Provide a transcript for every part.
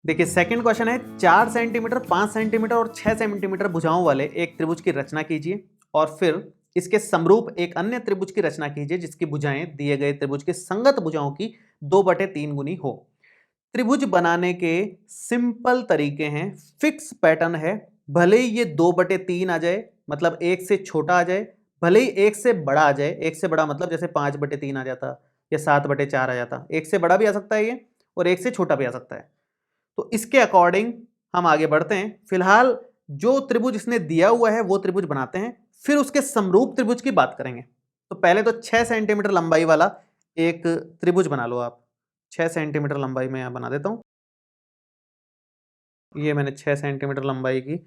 देखिए second question है 4 centimetre 5 centimetre और 6 सेंटीमीटर भुजाओं वाले एक त्रिभुज की रचना कीजिए और फिर इसके समरूप एक अन्य त्रिभुज की रचना कीजिए जिसकी भुजाएं दिए गए त्रिभुज के संगत भुजाओं की 2/3 गुनी हो। त्रिभुज बनाने के सिंपल तरीके हैं, फिक्स पैटर्न है। भले ही ये 2/3 आ जाए, मतलब एक से छोटा आ जाए, भले ही एक से बड़ा आ जाए। एक से बड़ा मतलब जैसे 5/3 आ जाता या 7/4 आ जाता, एक से बड़ा भी आ सकता है ये और एक से छोटा भी आ सकता है। तो इसके अकॉर्डिंग हम आगे बढ़ते हैं। फिलहाल जो त्रिभुज इसने दिया हुआ है वो त्रिभुज बनाते हैं, फिर उसके समरूप त्रिभुज की बात करेंगे। तो पहले तो 6 सेंटीमीटर लंबाई वाला एक त्रिभुज बना लो आप। 6 सेंटीमीटर लंबाई में यहां बना देता हूं। ये मैंने 6 सेंटीमीटर लंबाई की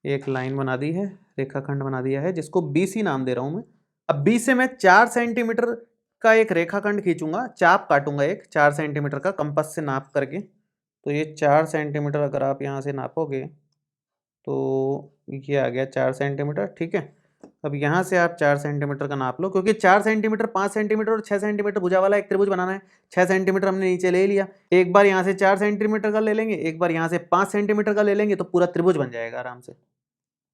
एक लाइन बना दी है, रेखाखंड बना दिया है जिसको BC नाम दे रहा हूं मैं। अब B से मैं 4 सेंटीमीटर का एक रेखाखंड खींचूंगा, चाप काटूंगा एक 4 सेंटीमीटर का कंपास से नाप करके। तो ये 4 सेंटीमीटर अगर आप यहाँ से नापोगे तो ये आ गया 4 सेंटीमीटर, ठीक है। अब यहाँ से आप 4 सेंटीमीटर का नाप लो, क्योंकि 4 सेंटीमीटर 5 सेंटीमीटर और 6 सेंटीमीटर भुजा वाला एक त्रिभुज बनाना है। 6 सेंटीमीटर हमने नीचे ले लिया, एक बार यहाँ से 4 सेंटीमीटर का ले लेंगे, एक बार यहाँ से 5 सेंटीमीटर का ले लेंगे, तो पूरा त्रिभुज बन जाएगा आराम से।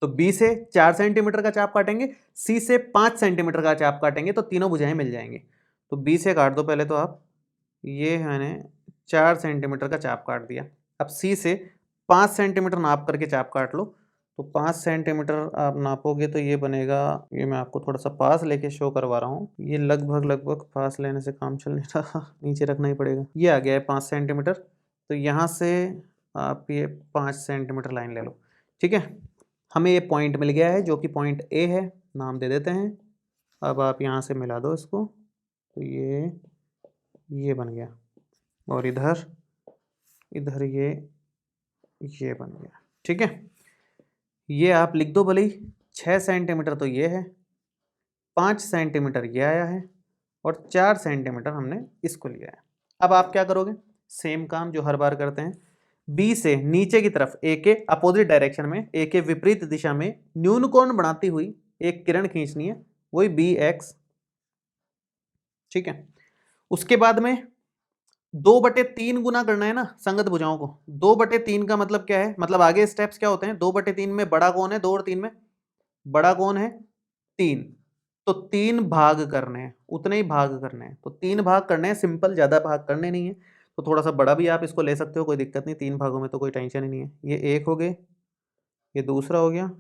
तो B से 4 सेंटीमीटर का चाप काटेंगे, C से 5 सेंटीमीटर का चाप काटेंगे, तो तीनों भुजाएं मिल जाएंगी। तो B से काट दो पहले तो आप, ये मैंने 4 सेंटीमीटर का चाप काट दिया। अब C से 5 सेंटीमीटर नाप करके चाप काट लो। तो 5 सेंटीमीटर आप नापोगे तो ये बनेगा, ये मैं आपको थोड़ा सा पास लेके शो करवा रहा हूँ, ये लगभग पास लेने से काम चल नहीं रहा नीचे रखना ही पड़ेगा। ये आ गया है 5 सेंटीमीटर। तो यहाँ से आप ये 5 सेंटीमीटर लाइन ले लो, ठीक है। हमें ये पॉइंट मिल गया है जो कि पॉइंट A है, नाम दे देते हैं। अब आप यहाँ से मिला दो इसको, तो ये बन गया, और इधर इधर ये बन गया, ठीक है। ये आप लिख दो भले ही। 6 सेंटीमीटर तो ये है, 5 सेंटीमीटर ये आया है, और 4 सेंटीमीटर हमने इसको लिया है। अब आप क्या करोगे, सेम काम जो हर बार करते हैं। B से नीचे की तरफ A के अपोजिट डायरेक्शन में, A के विपरीत दिशा में न्यून कोण बनाती हुई एक किरण खींचनी है, वही BX, ठीक है। उसके बाद में 2/3 गुना करना है ना संगत भुजाओं को। 2/3 का मतलब क्या है, मतलब आगे स्टेप्स क्या होते हैं। 2/3 में बड़ा कौन है, 2 और 3 में बड़ा कौन है 3, तो 3 भाग करने हैं, उतने ही भाग करने हैं। तो 3 भाग करने हैं, सिंपल, ज्यादा भाग करने नहीं है। तो थोड़ा सा बड़ा भी आप इसको ले सकते हो, कोई दिक्कत नहीं, 3 भागों में तो कोई टेंशन ही नहीं है। ये एक हो गए, ये दूसरा हो गया,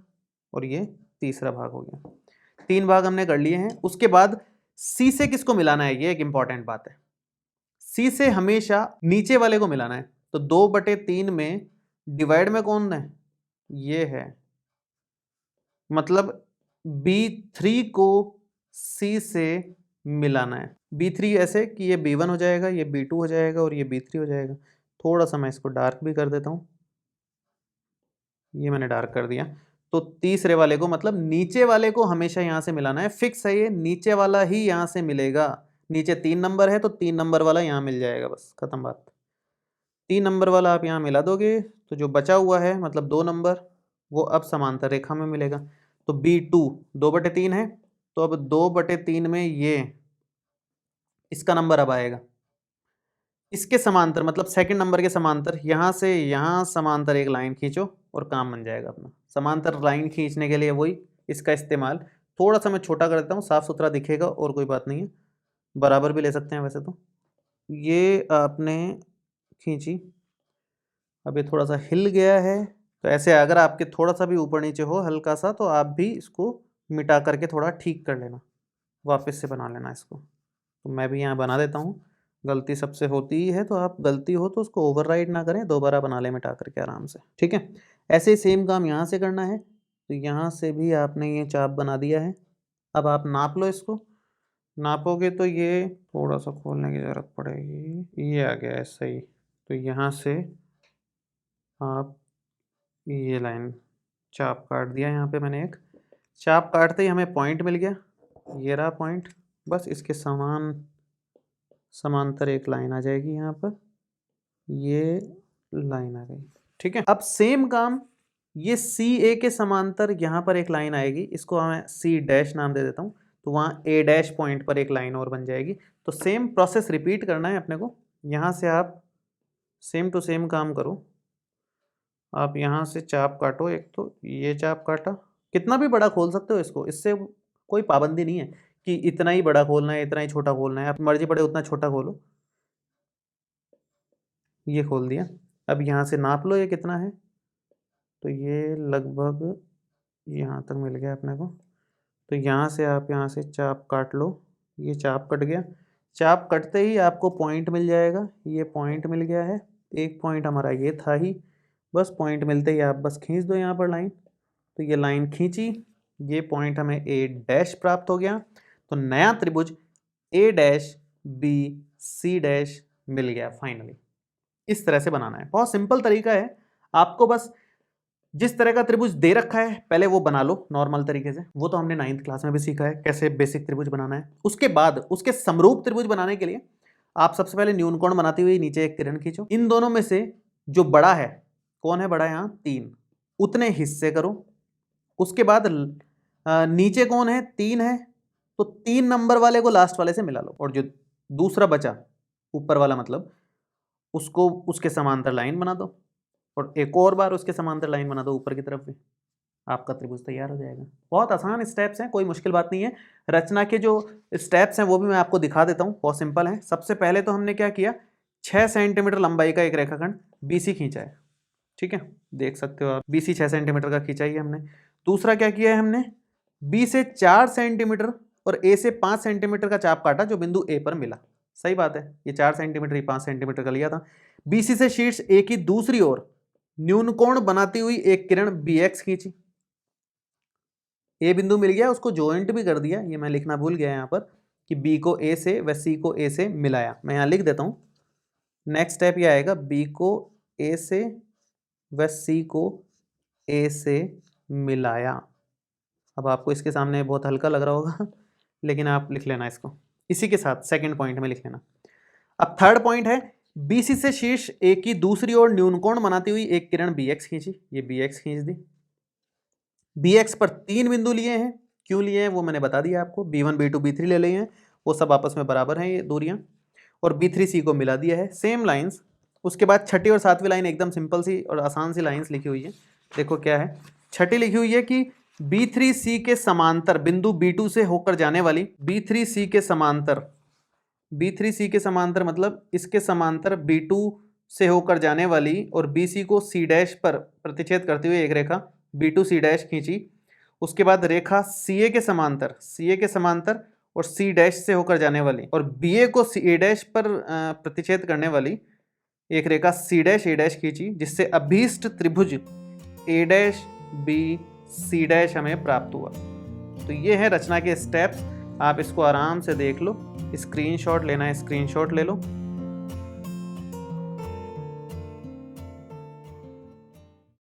और ये तीसरा भाग हो गया। 3 भाग हमने कर लिए हैं। उसके बाद C से किसको मिलाना है, ये एक इंपॉर्टेंट बात है। C से हमेशा नीचे वाले को मिलाना है। तो 2/3 में डिवाइड में कौन है, ये है, मतलब B3 को C से मिलाना है। B3 ऐसे कि ये B1 हो जाएगा, ये B2 हो जाएगा, और ये B3 हो जाएगा। थोड़ा सा मैं इसको डार्क भी कर देता हूँ, ये मैंने डार्क कर दिया। तो तीसरे वाले को, मतलब नीचे वाले को हमेशा यहाँ से मिलाना है, फिक्स है ये, नीचे वाला ही यहाँ से मिलेगा। नीचे 3 नंबर है तो 3 नंबर वाला यहाँ मिल जाएगा, बस खत्म बात। 3 नंबर वाला आप यहाँ मिला दोगे तो जो बचा हुआ है, मतलब 2 नंबर, वो अब समांतर रेखा में मिलेगा। तो B2 2/3 है, तो अब 2/3 में ये इसका नंबर अब आएगा। इसके समांतर, मतलब सेकंड नंबर के समांतर, यहाँ से यहाँ समांतर एक लाइन खींचो और काम बन जाएगा अपना। समांतर लाइन खींचने के लिए वही इसका इस्तेमाल। थोड़ा सा मैं छोटा कर देता हूँ, साफ सुथरा दिखेगा, और कोई बात नहीं है। बराबर भी ले सकते हैं वैसे तो। ये आपने खींची, अब ये थोड़ा सा हिल गया है, तो ऐसे अगर आपके थोड़ा सा भी ऊपर नीचे हो हल्का सा, तो आप भी इसको मिटा करके थोड़ा ठीक कर लेना, वापस से बना लेना इसको। तो मैं भी यहाँ बना देता हूँ, गलती सबसे होती ही है, तो आप गलती हो तो उसको ओवरराइड ना करें, दोबारा बना ले मिटा करके आराम से, ठीक है। ऐसे ही सेम काम यहाँ से करना है। तो यहाँ से भी आपने ये चाप बना दिया है। अब आप नाप लो इसको, नापोगे तो ये थोड़ा सा खोलने की ज़रूरत पड़ेगी, ये आ गया है सही। तो यहाँ से आप ये लाइन चाप काट दिया, यहाँ पे मैंने एक चाप काटते ही हमें पॉइंट मिल गया, ये रहा पॉइंट। बस इसके समांतर एक लाइन आ जाएगी यहाँ पर, ये लाइन आ गई, ठीक है। अब सेम काम, ये CA के समांतर यहाँ पर एक लाइन आएगी, इसको मैं C' नाम दे देता हूँ। तो वहाँ A' पॉइंट पर एक लाइन और बन जाएगी। तो सेम प्रोसेस रिपीट करना है अपने को। यहाँ से आप सेम टू सेम काम करो, आप यहाँ से चाप काटो, एक तो ये चाप काटा, कितना भी बड़ा खोल सकते हो इसको, इससे कोई पाबंदी नहीं है कि इतना ही बड़ा खोलना है इतना ही छोटा खोलना है, आप मर्जी पड़े उतना छोटा खोलो। ये खोल दिया। अब यहाँ से नाप लो ये कितना है, तो ये लगभग यहाँ तक मिल गया अपने को। तो यहाँ से आप यहाँ से चाप काट लो, ये चाप कट गया। चाप कटते ही आपको पॉइंट मिल जाएगा, ये पॉइंट मिल गया है। एक पॉइंट हमारा ये था ही, बस पॉइंट मिलते ही आप बस खींच दो यहाँ पर लाइन। तो ये लाइन खींची, ये पॉइंट हमें ए डैश प्राप्त हो गया। तो नया त्रिभुज ए डैश बी सी डैश मिल गया फाइनली। इस तरह से बनाना है, बहुत सिंपल तरीका है। आपको बस जिस तरह का त्रिभुज दे रखा है पहले वो बना लो नॉर्मल तरीके से, वो तो हमने 9th क्लास में भी सीखा है कैसे बेसिक त्रिभुज बनाना है। उसके बाद उसके समरूप त्रिभुज बनाने के लिए आप सबसे पहले न्यून कोण बनाते हुए नीचे एक किरण खींचो। इन दोनों में से जो बड़ा है, कौन है बड़ा, यहाँ 3, उतने हिस्से करो। उसके बाद नीचे कौन है, 3 है, तो 3 नंबर वाले को लास्ट वाले से मिला लो, और जो दूसरा बचा ऊपर वाला मतलब उसको उसके समांतर लाइन बना दो, और एक और बार उसके समांतर लाइन बना दो ऊपर की तरफ भी, आपका त्रिभुज तैयार हो जाएगा। बहुत आसान स्टेप्स हैं, कोई मुश्किल बात नहीं है। रचना के जो स्टेप्स हैं वो भी मैं आपको दिखा देता हूँ, बहुत सिंपल है। सबसे पहले तो हमने क्या किया, 6 सेंटीमीटर लंबाई का एक रेखाखंड BC खींचा है, ठीक है, देख सकते हो आप, BC 6 सेंटीमीटर का खींचा है हमने। दूसरा क्या किया है हमने, B से 4 सेंटीमीटर और A से 5 सेंटीमीटर का चाप काटा जो बिंदु A पर मिला। सही बात है, ये 4 सेंटीमीटर, ये 5 सेंटीमीटर का लिया था। BC से शीर्ष A की दूसरी ओर न्यून कोण बनाती हुई एक किरण BX खींची। ए बिंदु मिल गया, उसको ज्वाइंट भी कर दिया, ये मैं लिखना भूल गया यहाँ पर कि B को A से व C को A से मिलाया, मैं यहाँ लिख देता हूँ। नेक्स्ट स्टेप ये आएगा, B को A से व C को A से मिलाया। अब आपको इसके सामने बहुत हल्का लग रहा होगा लेकिन आप लिख लेना इसको, इसी के साथ सेकंड पॉइंट में लिख लेना। अब थर्ड पॉइंट है, BC से शीर्ष A की दूसरी ओर न्यून कोण बनाती हुई एक किरण BX खींची, ये BX खींच दी। BX पर 3 बिंदु लिए हैं, क्यों लिए हैं वो मैंने बता दिया आपको, B1 B2 B3 ले लिए हैं, वो सब आपस में बराबर हैं ये दूरियां, और B3C को मिला दिया है, सेम लाइंस। उसके बाद छठी और सातवीं लाइन एकदम सिंपल सी और आसान सी लाइंस लिखी हुई है। देखो क्या है, छठी लिखी हुई है कि B3C के समांतर बिंदु B2 से होकर जाने वाली, B3C के समांतर, B3C के समांतर मतलब इसके समांतर B2 से होकर जाने वाली और BC को C डैश पर प्रतिच्छेद करते हुए एक रेखा B2C डैश खींची। उसके बाद रेखा CA के समांतर, CA के समांतर और C डैश से होकर जाने वाली और BA को A डैश पर प्रतिच्छेद करने वाली एक रेखा C डैश A डैश खींची, जिससे अभीष्ट त्रिभुज A dash B C dash हमें प्राप्त हुआ। तो ये है रचना के स्टेप्स, आप इसको आराम से देख लो, स्क्रीनशॉट लेना है स्क्रीनशॉट ले लो।